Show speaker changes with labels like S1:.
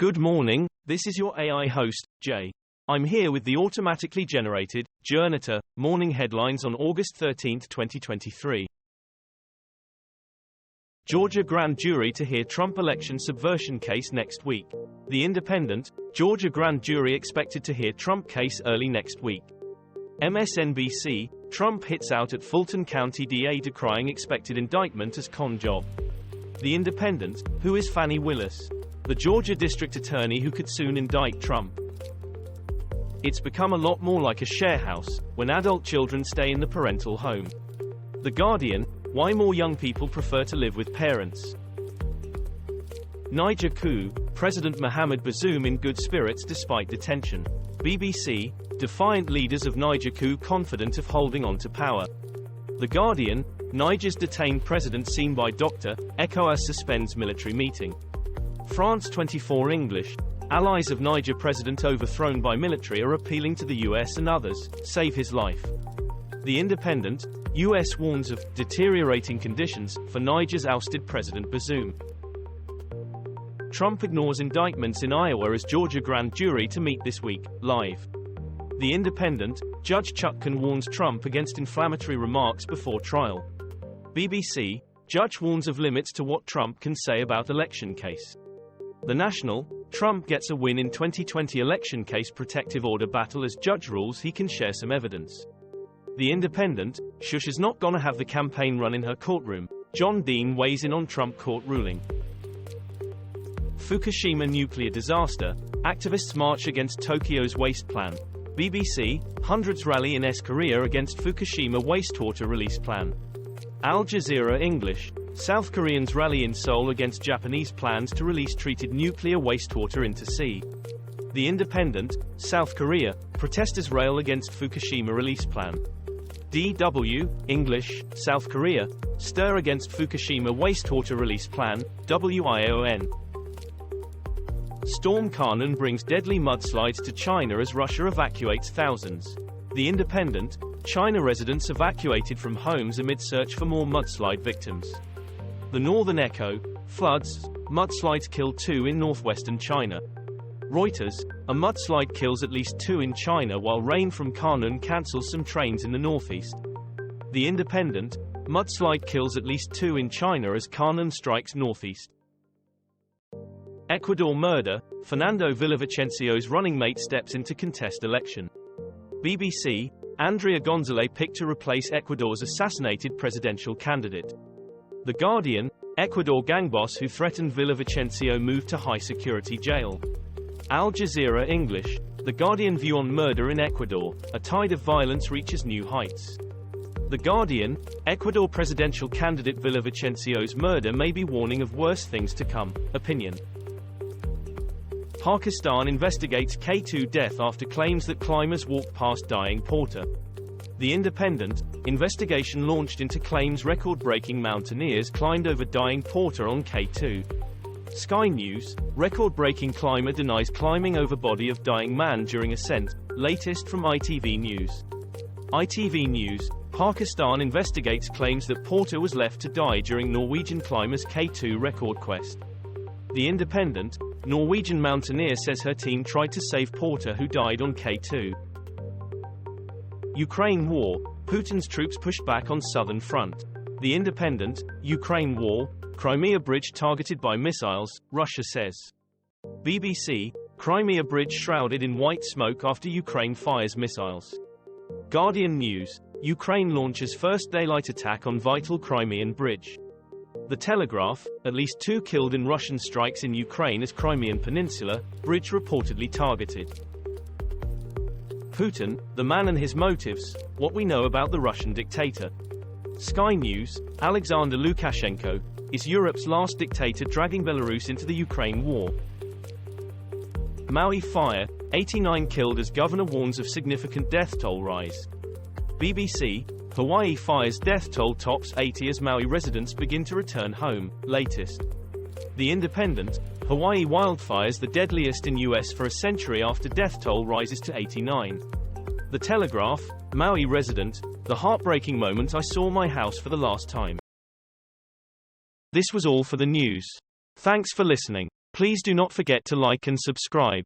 S1: Good morning, this is your AI host, Jay. I'm here with the automatically generated, Journato, morning headlines on August 13, 2023. Georgia grand jury to hear Trump election subversion case next week. The Independent, Georgia grand jury expected to hear Trump case early next week. MSNBC, Trump hits out at Fulton County DA decrying expected indictment as con job. The Independent, who is Fani Willis? The Georgia district attorney who could soon indict Trump. It's become a lot more like a share house, when adult children stay in the parental home. The Guardian, why more young people prefer to live with parents. Niger coup, President Mohamed Bazoum in good spirits despite detention. BBC, defiant leaders of Niger coup confident of holding on to power. The Guardian, Niger's detained president seen by Dr. ECOWAS suspends military meeting. France 24 English, allies of Niger president overthrown by military are appealing to the US and others, save his life. The Independent, US warns of deteriorating conditions for Niger's ousted President Bazoum. Trump ignores indictments in Iowa as Georgia grand jury to meet this week, live. The Independent, Judge Chutkan warns Trump against inflammatory remarks before trial. BBC, judge warns of limits to what Trump can say about election case. The National, Trump gets a win in 2020 election case protective order battle as judge rules he can share some evidence. The Independent, Shush is not gonna have the campaign run in her courtroom. John Dean weighs in on Trump court ruling. Fukushima nuclear disaster, activists march against Tokyo's waste plan. BBC, hundreds rally in Korea against Fukushima wastewater release plan. Al Jazeera English, South Koreans rally in Seoul against Japanese plans to release treated nuclear wastewater into sea. The Independent, South Korea, protesters rail against Fukushima release plan. DW, English, South Korea, stir against Fukushima wastewater release plan, WION. Storm Khanun brings deadly mudslides to China as Russia evacuates thousands. The Independent, China residents evacuated from homes amid search for more mudslide victims. The Northern Echo, floods, mudslides kill 2 in northwestern China. Reuters, a mudslide kills at least 2 in China while rain from Khanun cancels some trains in the northeast. The Independent, mudslide kills at least 2 in China as Khanun strikes northeast. Ecuador murder, Fernando Villavicencio's running mate steps in to contest election. BBC, Andrea Gonzalez picked to replace Ecuador's assassinated presidential candidate. The Guardian, Ecuador gang boss who threatened Villavicencio moved to high-security jail. Al Jazeera English, The Guardian view on murder in Ecuador, a tide of violence reaches new heights. The Guardian, Ecuador presidential candidate Villavicencio's murder may be warning of worse things to come, opinion. Pakistan investigates K2 death after claims that climbers walked past dying porter. The Independent, investigation launched into claims record-breaking mountaineers climbed over dying porter on K2. Sky News, record-breaking climber denies climbing over body of dying man during ascent, latest from ITV News. ITV News, Pakistan investigates claims that porter was left to die during Norwegian climber's K2 record quest. The Independent, Norwegian mountaineer says her team tried to save porter who died on K2. Ukraine war, Putin's troops pushed back on southern front. The Independent, Ukraine war, Crimea bridge targeted by missiles, Russia says. BBC, Crimea bridge shrouded in white smoke after Ukraine fires missiles. Guardian News, Ukraine launches first daylight attack on vital Crimean bridge. The Telegraph, at least 2 killed in Russian strikes in Ukraine as Crimean Peninsula, bridge reportedly targeted. Putin, the man and his motives, what we know about the Russian dictator. Sky News, Alexander Lukashenko, is Europe's last dictator dragging Belarus into the Ukraine war. Maui fire, 89 killed as governor warns of significant death toll rise. BBC, Hawaii fires death toll tops 80 as Maui residents begin to return home, latest. The Independent, Hawaii wildfires the deadliest in US for a century after death toll rises to 89. The Telegraph, Maui resident, the heartbreaking moment I saw my house for the last time. This was all for the news. Thanks for listening. Please do not forget to like and subscribe.